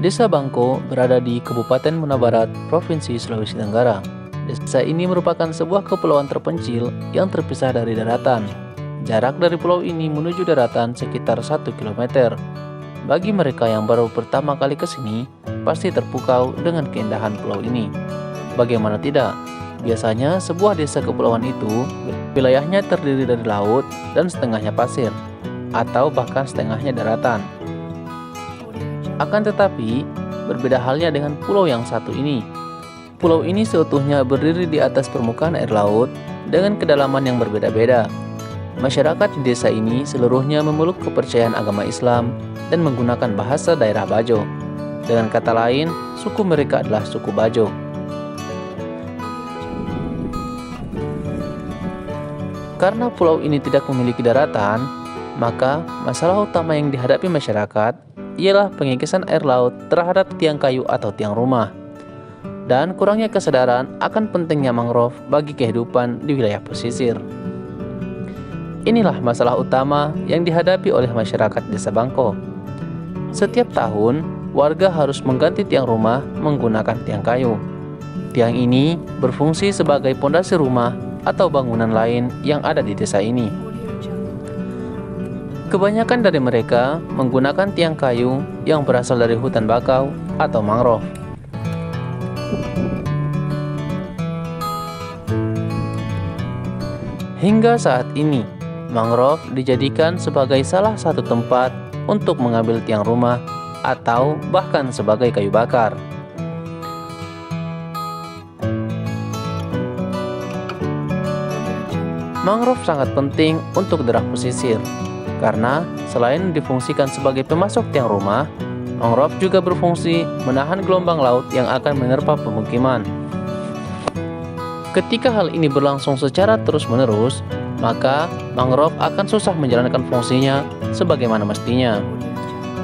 Desa Bangko berada di Kabupaten Muna Barat, Provinsi Sulawesi Tenggara. Desa ini merupakan sebuah kepulauan terpencil yang terpisah dari daratan. Jarak dari pulau ini menuju daratan sekitar 1 km. Bagi mereka yang baru pertama kali ke sini, pasti terpukau dengan keindahan pulau ini. Bagaimana tidak? Biasanya sebuah desa kepulauan itu wilayahnya terdiri dari laut dan setengahnya pasir, atau bahkan setengahnya daratan. Akan tetapi, berbeda halnya dengan pulau yang satu ini. Pulau ini seutuhnya berdiri di atas permukaan air laut dengan kedalaman yang berbeda-beda. Masyarakat di desa ini seluruhnya memeluk kepercayaan agama Islam dan menggunakan bahasa daerah Bajo. Dengan kata lain, suku mereka adalah suku Bajo. Karena pulau ini tidak memiliki daratan, maka masalah utama yang dihadapi masyarakat ialah pengikisan air laut terhadap tiang kayu atau tiang rumah, dan kurangnya kesadaran akan pentingnya mangrove bagi kehidupan di wilayah pesisir. Inilah masalah utama yang dihadapi oleh masyarakat Desa Bangko. Setiap tahun, warga harus mengganti tiang rumah menggunakan tiang kayu. Tiang ini berfungsi sebagai pondasi rumah atau bangunan lain yang ada di desa ini. Kebanyakan dari mereka menggunakan tiang kayu yang berasal dari hutan bakau atau mangrove. Hingga saat ini, mangrove dijadikan sebagai salah satu tempat untuk mengambil tiang rumah atau bahkan sebagai kayu bakar. Mangrove sangat penting untuk daerah pesisir, karena selain difungsikan sebagai pemasok tiang rumah, mangrove juga berfungsi menahan gelombang laut yang akan menerpa pemukiman. Ketika hal ini berlangsung secara terus-menerus, maka mangrove akan susah menjalankan fungsinya sebagaimana mestinya.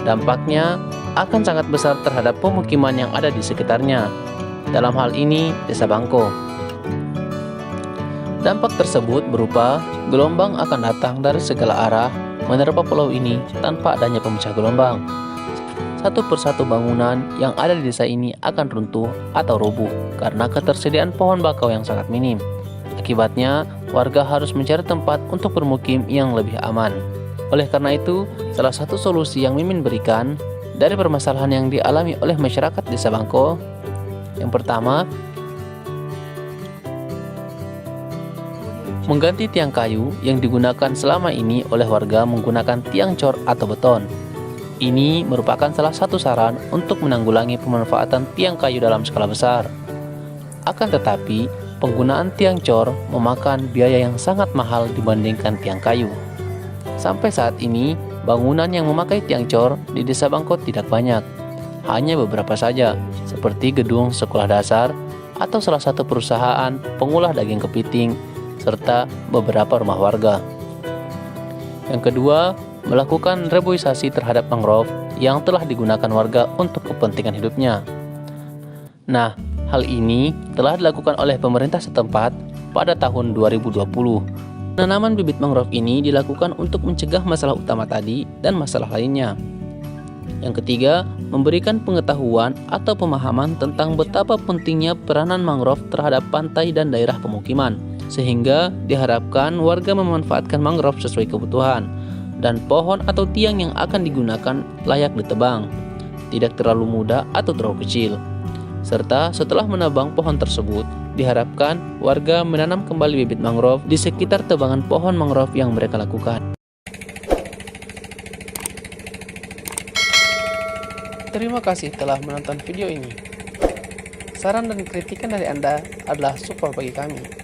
Dampaknya akan sangat besar terhadap pemukiman yang ada di sekitarnya. Dalam hal ini, Desa Bangko. Dampak tersebut berupa gelombang akan datang dari segala arah menerpa pulau ini tanpa adanya pemecah gelombang. Satu persatu bangunan yang ada di desa ini akan runtuh atau rubuh karena ketersediaan pohon bakau yang sangat minim. Akibatnya, warga harus mencari tempat untuk bermukim yang lebih aman. Oleh karena itu, salah satu solusi yang Mimin berikan dari permasalahan yang dialami oleh masyarakat Desa Bangko, yang pertama, mengganti tiang kayu yang digunakan selama ini oleh warga menggunakan tiang cor atau beton. Ini merupakan salah satu saran untuk menanggulangi pemanfaatan tiang kayu dalam skala besar. Akan tetapi, penggunaan tiang cor memakan biaya yang sangat mahal dibandingkan tiang kayu. Sampai saat ini, bangunan yang memakai tiang cor di Desa Bangko tidak banyak. Hanya beberapa saja, seperti gedung sekolah dasar atau salah satu perusahaan pengolah daging kepiting, serta beberapa rumah warga. Yang kedua, melakukan reboisasi terhadap mangrove yang telah digunakan warga untuk kepentingan hidupnya. Nah, hal ini telah dilakukan oleh pemerintah setempat pada tahun 2020. Penanaman bibit mangrove ini dilakukan untuk mencegah masalah utama tadi dan masalah lainnya. Yang ketiga, memberikan pengetahuan atau pemahaman tentang betapa pentingnya peranan mangrove terhadap pantai dan daerah pemukiman, sehingga diharapkan warga memanfaatkan mangrove sesuai kebutuhan, dan pohon atau tiang yang akan digunakan layak ditebang, tidak terlalu muda atau terlalu kecil. Serta setelah menebang pohon tersebut, diharapkan warga menanam kembali bibit mangrove di sekitar tebangan pohon mangrove yang mereka lakukan. Terima kasih telah menonton video ini. Saran dan kritikan dari Anda adalah support bagi kami.